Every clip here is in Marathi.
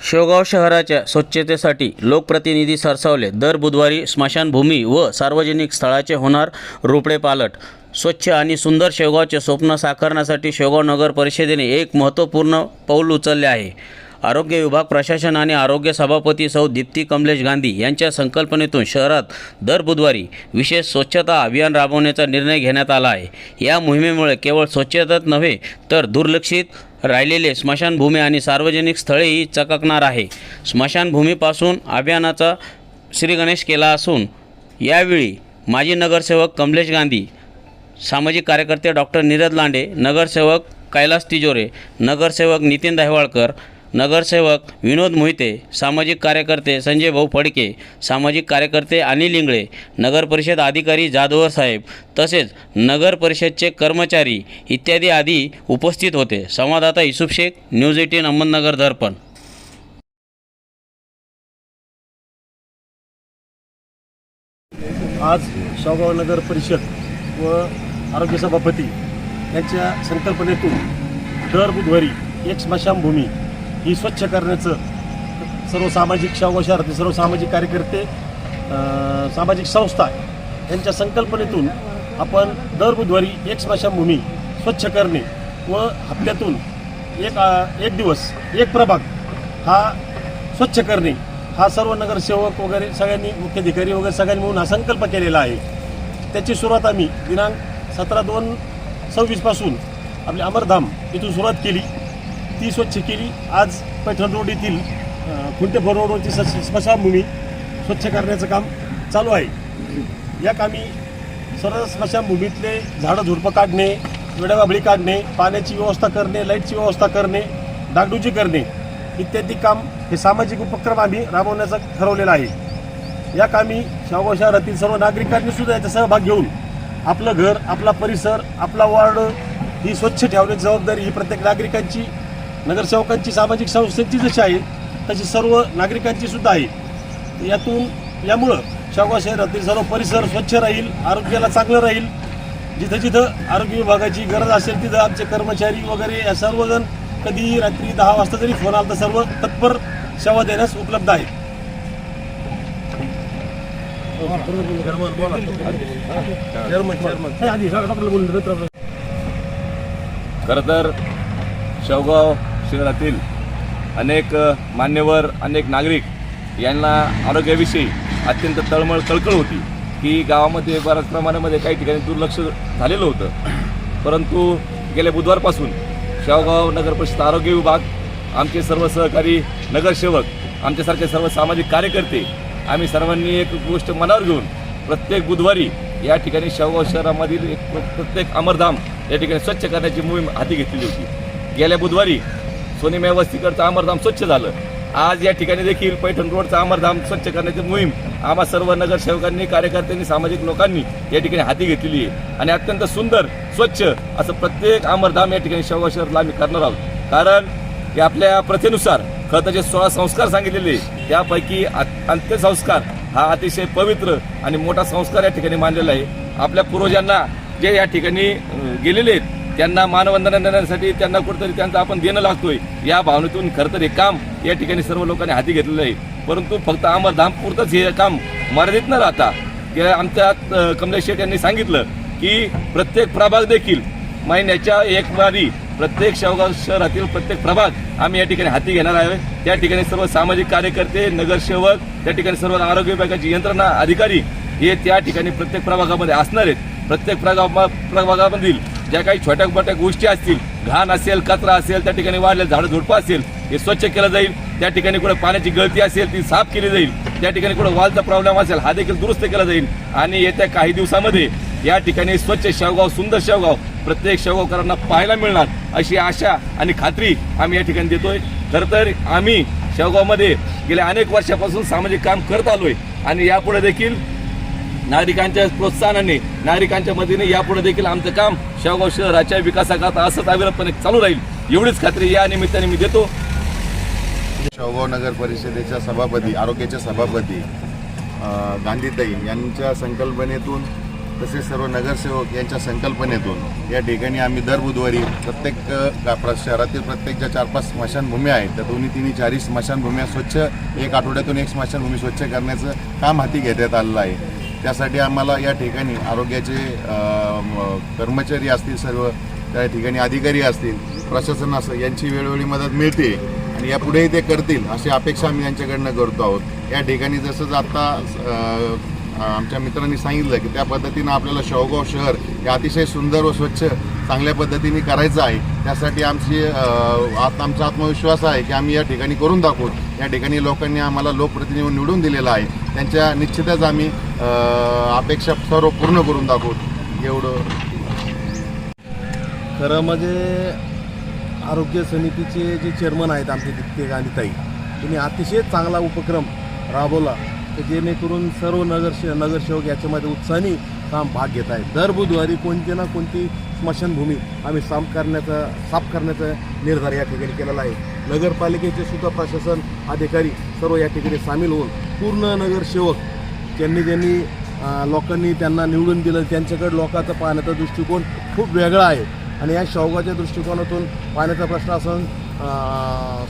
शेवगाव शहराच्या स्वच्छतेसाठी लोकप्रतिनिधी सरसावले. दर बुधवारी स्मशानभूमी व सार्वजनिक स्थळाचे होणार रोपडेपालट. स्वच्छ आणि सुंदर शेवगावचे स्वप्न साकारण्यासाठी शेवगाव नगर परिषदेने एक महत्त्वपूर्ण पाऊल उचलले आहे. आरोग्य विभाग प्रशासन आणि आरोग्य सभापती सौ दीप्ती कमलेश गांधी यांच्या संकल्पनेतून शहरात दर बुधवारी विशेष स्वच्छता अभियान राबवण्याचा निर्णय घेण्यात आला आहे. या मोहिमेमुळे केवळ स्वच्छताच नव्हे तर दुर्लक्षित राहिलेले स्मशानभूमी आणि सार्वजनिक स्थळेही चकाकणार आहे. स्मशानभूमीपासून अभियानाचा श्रीगणेश केला असून यावेळी माजी नगरसेवक कमलेश गांधी, सामाजिक कार्यकर्ते डॉक्टर नीरज लांडे, नगरसेवक कैलास तिजोरे, नगरसेवक नितीन दहिवाळकर, नगरसेवक विनोद मोहिते, सामाजिक कार्यकर्ते संजय भाऊ फडके, सामाजिक कार्यकर्ते अनिल इंगळे, नगरपरिषद अधिकारी जाधवर साहेब तसेच नगर परिषदचे कर्मचारी इत्यादी आदी उपस्थित होते. संवाददाता युसुफ शेख, न्यूज 18 अहमदनगर दर्पण. आज शेवगाव नगर परिषद व आरोग्य सभापती यांच्या संकल्पनेतून दर बुधवारी एक स्मशानभूमी ही स्वच्छ करण्याचं सर्व सामाजिक शेवगाव शहरातील सर्व सामाजिक कार्यकर्ते, सामाजिक संस्था यांच्या संकल्पनेतून आपण दर बुधवारी एक स्मशानभूमी स्वच्छ करणे व हप्त्यातून एक दिवस एक प्रभाग हा स्वच्छ करणे हा सर्व नगरसेवक वगैरे सगळ्यांनी, मुख्याधिकारी वगैरे सगळ्यांनी मिळून हा संकल्प केलेला आहे. त्याची सुरुवात आम्ही दिनांक 17/2/26 पासून आपले अमरधाम इथून सुरुवात केली, ती स्वच्छ केली. आज पैठण रोड येथील खुंटेफोर रोडवरची स्मशानभूमी स्वच्छ करण्याचं काम चालू आहे. या कामी सर्व स्मशानभूमीतले झाडं झुडपं काढणे, वेडावाबळी काढणे, पाण्याची व्यवस्था करणे, लाईटची व्यवस्था करणे, डागडुजी करणे इत्यादी काम हे सामाजिक उपक्रम आम्ही राबवण्याचा ठरवलेला आहे. या कामी शेवगाव शहरातील सर्व नागरिकांनी सुद्धा याचा सहभाग घेऊन आपलं घर, आपला परिसर, आपला वॉर्ड ही स्वच्छ ठेवण्याची जबाबदारी ही प्रत्येक नागरिकांची, नगरसेवकांची, सामाजिक संस्थांची जशी आहे तशी सर्व नागरिकांची सुद्धा आहे. यामुळं शेवगाव शहरातील सर्व परिसर स्वच्छ राहील, आरोग्याला चांगलं राहील. जिथं जिथं आरोग्य विभागाची गरज असेल तिथं आमचे कर्मचारी वगैरे या सर्वजण कधी रात्री 10 वाजता जरी फोन आला तर सर्व तत्पर सेवा देण्यास उपलब्ध आहे. खरं तर शेवगाव शहरातील अनेक मान्यवर, अनेक नागरिक यांना आरोग्याविषयी अत्यंत कळकळ होती की गावामध्ये बऱ्याच प्रमाणामध्ये काही ठिकाणी दुर्लक्ष झालेलं होतं. परंतु गेल्या बुधवारपासून शेवगाव नगर परिषद आरोग्य विभाग, आमचे सर्व सहकारी नगरसेवक, आमच्यासारखे सर्व सामाजिक कार्यकर्ते आम्ही सर्वांनी एक गोष्ट मनावर घेऊन प्रत्येक बुधवारी या ठिकाणी शेवगाव शहरामधील प्रत्येक अमरधाम या ठिकाणी स्वच्छ करण्याची मोहीम हाती घेतलेली होती. गेल्या बुधवारी सोनेमाई वस्तीकडचं अमरधाम स्वच्छ झालं. आज या ठिकाणी देखील पैठण रोडचा अमरधाम स्वच्छ करण्याची मोहीम आम्हा सर्व नगरसेवकांनी, कार्यकर्त्यांनी, सामाजिक लोकांनी या ठिकाणी हाती घेतलेली आहे आणि अत्यंत सुंदर, स्वच्छ असं प्रत्येक अमरधाम या ठिकाणी शेवगाव शहराला आम्ही करणार आहोत. कारण आपल्या प्रथेनुसार खताचे 16 संस्कार सांगितलेले, त्यापैकी अंत्यसंस्कार हा अतिशय पवित्र आणि मोठा संस्कार या ठिकाणी मानलेला आहे. आपल्या पूर्वजांना जे या ठिकाणी गेलेले आहेत त्यांना मानवंदना देण्यासाठी त्यांना कुठेतरी त्यांचं आपण देणं लागतोय या भावनेतून खरं तर हे काम या ठिकाणी सर्व लोकांनी हाती घेतलेलं आहे. परंतु फक्त अमरधाम पुरतंच हे काम मर्यादित न राहता आमच्या कमलेश शेठ यांनी सांगितलं की प्रत्येक प्रभाग देखील महिन्याच्या एक वारी प्रत्येक शेवगाव शहरातील प्रत्येक प्रभाग आम्ही या ठिकाणी हाती घेणार आहे. त्या ठिकाणी सर्व सामाजिक कार्यकर्ते, नगरसेवक, त्या ठिकाणी सर्व आरोग्य विभागाची यंत्रणा, अधिकारी हे त्या ठिकाणी प्रत्येक प्रभागामध्ये असणार आहेत. प्रत्येक प्रभागामधील ज्या काही छोट्या मोठ्या गोष्टी असतील, घाण असेल, कचरा असेल, त्या ठिकाणी वाढलेलं झाडं झुडपं असेल हे स्वच्छ केलं जाईल. त्या ठिकाणी कुठे पाण्याची गळती असेल ती साफ केली जाईल. त्या ठिकाणी कुठे वालचा प्रॉब्लेम असेल हा देखील दुरुस्त केला जाईल आणि येत्या काही दिवसामध्ये या ठिकाणी स्वच्छ शेवगाव, सुंदर शेवगाव प्रत्येक शेवगावकरांना पाहायला मिळणार अशी आशा आणि खात्री आम्ही या ठिकाणी देतोय. खरं तर आम्ही शेवगावमध्ये गेल्या अनेक वर्षापासून सामाजिक काम करत आलोय आणि यापुढे देखील नागरिकांच्या प्रोत्साहनाने, नागरिकांच्या मदतीने यापुढे देखील आमचं काम शेवगाव शहराच्या विकासाकरता असंच अविरतपणे चालू राहील एवढीच खात्री या निमित्ताने मी देतो. शेवगाव नगर परिषदेच्या सभापती, आरोग्याच्या सभापती गांधीताई यांच्या संकल्पनेतून तसेच सर्व नगरसेवक यांच्या संकल्पनेतून या ठिकाणी आम्ही दर बुधवारी प्रत्येक शहरातील प्रत्येक ज्या 4-5 स्मशानभूमी आहेत त्या 2-3-4 स्मशानभूम्या स्वच्छ, एक आठवड्यातून एक स्मशानभूमी स्वच्छ करण्याचं काम हाती घेण्यात आलेलं आहे. त्यासाठी आम्हाला या ठिकाणी आरोग्याचे कर्मचारी असतील, सर्व त्या ठिकाणी अधिकारी असतील, प्रशासन असं यांची वेळोवेळी मदत मिळते आणि यापुढेही ते करतील अशी अपेक्षा आम्ही यांच्याकडनं करतो आहोत. या ठिकाणी जसंच आत्ता आमच्या मित्रांनी सांगितलं की त्या पद्धतीनं आपल्याला शेवगाव शहर हे अतिशय सुंदर व स्वच्छ चांगल्या पद्धतीने करायचं आहे. त्यासाठी आमचा आत्मविश्वास आहे की आम्ही या ठिकाणी करून दाखवू. या ठिकाणी लोकांनी आम्हाला लोकप्रतिनिधी निवडून दिलेला आहे, त्यांच्या निश्चितच आम्ही अपेक्षा सर्व पूर्ण करून दाखवू. एवढं खरं म्हणजे आरोग्य समितीचे जे चेअरमन आहेत आमचे दीप्ते गांधीताई, त्यांनी अतिशय चांगला उपक्रम राबवला की जेणेकरून सर्व नगरसेवक याच्यामध्ये उत्साहाने काम भाग घेत आहेत. दर बुधवारी कोणती ना कोणती स्मशानभूमी आम्ही साफ करण्याचा निर्धार या ठिकाणी केलेला आहे. नगरपालिकेचे सुद्धा प्रशासन अधिकारी सर्व या ठिकाणी सामील होऊन पूर्ण नगरसेवक ज्यांनी लोकांनी त्यांना निवडून दिलं त्यांच्याकडे लोकांचा पाहण्याचा दृष्टिकोन खूप वेगळा आहे आणि या शेवगावच्या दृष्टिकोनातून पाण्याचा प्रश्न असेल,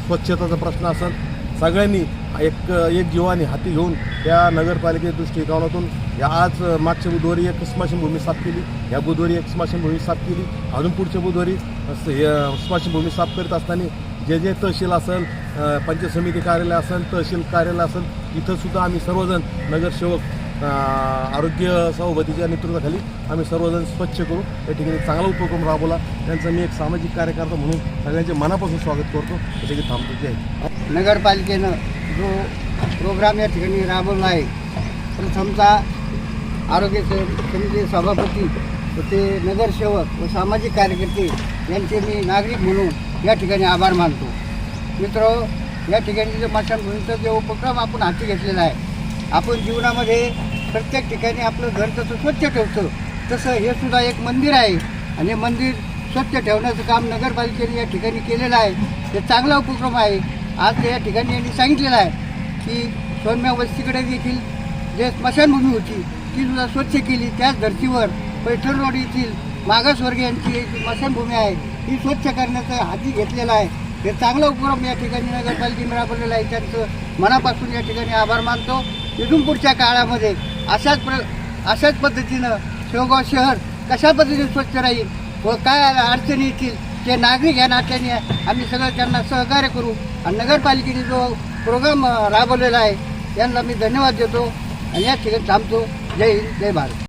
स्वच्छतेचा प्रश्न असेल, सगळ्यांनी एक जीवाने हाती घेऊन त्या नगरपालिकेच्या दृष्टिकोनातून आज मागच्या बुधवारी एक स्मशानभूमी साफ केली, या बुधवारी एक स्मशानभूमी साफ केली, अजून पुढच्या बुधवारी स्मशानभूमी साफ करत असताना जे तहसील असेल, पंचायत समिती कार्यालय असेल, तहसील कार्यालय असेल, इथंसुद्धा आम्ही सर्वजण नगरसेवक आरोग्य सभापतीच्या नेतृत्वाखाली आम्ही सर्वजण स्वच्छ करू. या ठिकाणी चांगला उपक्रम राबवला. त्यांचं मी एक सामाजिक कार्यकर्ता म्हणून सगळ्यांचे मनापासून स्वागत करतो. त्याची थांबतो. जय हिंद. नगरपालिकेनं जो प्रोग्राम या ठिकाणी राबवला आहे, प्रथमतः आरोग्य समिती सभापती व ते नगरसेवक व सामाजिक कार्यकर्ते यांचे मी नागरिक म्हणून या ठिकाणी आभार मानतो. मित्र, या ठिकाणी जे स्मशानभूमीचा जो उपक्रम आपण हाती घेतलेला आहे, आपण जीवनामध्ये प्रत्येक ठिकाणी आपलं घर जसं स्वच्छ ठेवतो तसं हे सुद्धा एक मंदिर आहे आणि हे मंदिर स्वच्छ ठेवण्याचं काम नगरपालिकेने या ठिकाणी केलेलं आहे. हे चांगला उपक्रम आहे. आज या ठिकाणी यांनी सांगितलेलं आहे की सौम्या वस्तीकडे देखील जे स्मशानभूमी होती ती सुद्धा स्वच्छ केली. त्याच धर्तीवर पैठण रोड येथील मागासवर्गीयांची एक स्मशानभूमी आहे ती स्वच्छ करण्याचा हाती घेतलेला आहे. हे चांगला उपक्रम या ठिकाणी नगरपालिकेने राबवलेला आहे. त्यांचं मनापासून या ठिकाणी आभार मानतो. इथून पुढच्या काळामध्ये अशाच पद्धतीनं शेवगाव शहर कशा पद्धतीने स्वच्छ राहील व काय अडचणी येतील ते नागरिक या नात्याने आम्ही सगळं त्यांना सहकार्य करू. आणि नगरपालिकेने जो प्रोग्राम राबवलेला आहे यांना मी धन्यवाद देतो आणि या ठिकाणी थांबतो. जय हिंद, जय भारत.